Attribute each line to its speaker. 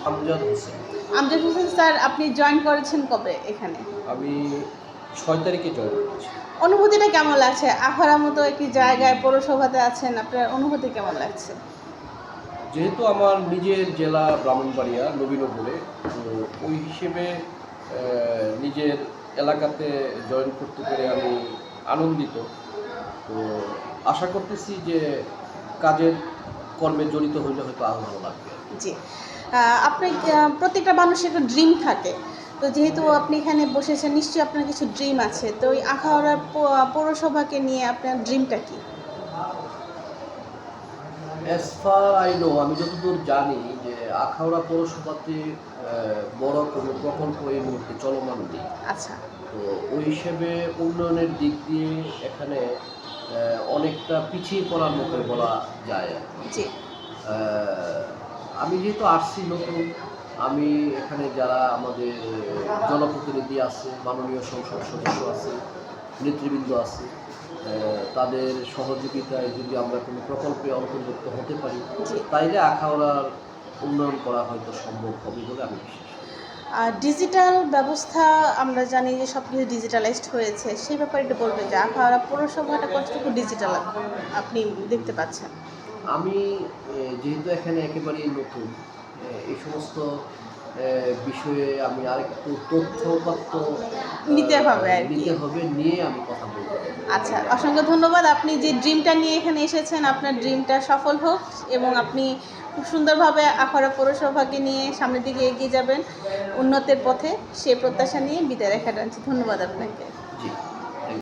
Speaker 1: Amjad Hossain.
Speaker 2: Amjad Hossain sir, আপনি join করেছেন কবে এখানে?
Speaker 1: আমি ৬ তারিখে জয়েন করেছি।
Speaker 2: অনুভূতিটা কেমন লাগছে? আখাড়ার মতো একটি জায়গায় পৌরসভাতে আছেন, আপনার অনুভূতি কেমন লাগছে?
Speaker 1: যেহেতু আমার নিজের জেলা ব্রাহ্মণবাড়িয়া নবীনগরে, তো ওই হিসেবে নিজের এলাকাতে জয়েন করতে পেরে আমি আনন্দিত। তো আশা করতেছি যে কাজের কর্মে জড়িত হইলে হয়তো আরও ভালো লাগবে।
Speaker 2: জি। আপনি প্রত্যেকটা মানুষের একটা ড্রিম থাকে। তো যেহেতু আপনি এখানে বসেছেন, নিশ্চয়ই আপনার কিছু ড্রিম আছে। তো ওই আখাউড়ার পৌরসভাকে নিয়ে আপনার ড্রিমটা কি?
Speaker 1: অ্যাজ ফার আই নো, আমি যতদূর জানি যে আখাউড়া পৌরসভাতে বড় কোনো প্রকল্প এই মুহূর্তে চলমান নেই।
Speaker 2: আচ্ছা।
Speaker 1: তো ওই হিসেবে উন্নয়নের দিক দিয়ে এখানে অনেকটা পিছিয়ে পড়ার মতোই বলা যায় আর কি।
Speaker 2: জি।
Speaker 1: আমি যেহেতু আসছি নতুন, আমি এখানে যারা আমাদের জনপ্রতিনিধি আছে, মাননীয় সংসদ সদস্য আছে, নেতৃবৃন্দ আছে, তাদের সহযোগিতায় যদি আমরা কোনো প্রকল্পে অন্তর্ভুক্ত হতে পারি,
Speaker 2: জি।
Speaker 1: তাইলে আখাউড়ার উন্নয়ন করা হয়তো সম্ভব হবে বলে আমি বিশ্বাস করি।
Speaker 2: আর ডিজিটাল ব্যবস্থা, আমরা জানি যে সব কিছু ডিজিটালাইজড হয়েছে। সেই ব্যাপারে একটু বলবেন যে আখাউড়া পৌরসভাটা কতটুকু ডিজিটাল আপনি দেখতে পাচ্ছেন?
Speaker 1: আমি যেহেতু এখানে একেবারেই নতুন, এই সমস্ত বিষয়ে আমি আরেকটু তথ্য-উপাত্ত
Speaker 2: নিতে হবে আর কি।
Speaker 1: নিতে হবে, নিয়ে আমি কথা বলব।
Speaker 2: আচ্ছা, অসংখ্য ধন্যবাদ। আপনি যে ড্রিমটা নিয়ে এখানে এসেছেন, আপনার ড্রিমটা সফল হোক এবং আপনি খুব সুন্দরভাবে আখাউড়া পৌরসভাকে নিয়ে সামনের দিকে এগিয়ে যাবেন উন্নতির পথে। সেই প্রত্যাশা নিয়ে বিদায় রেখে টানছি। ধন্যবাদ আপনাকে।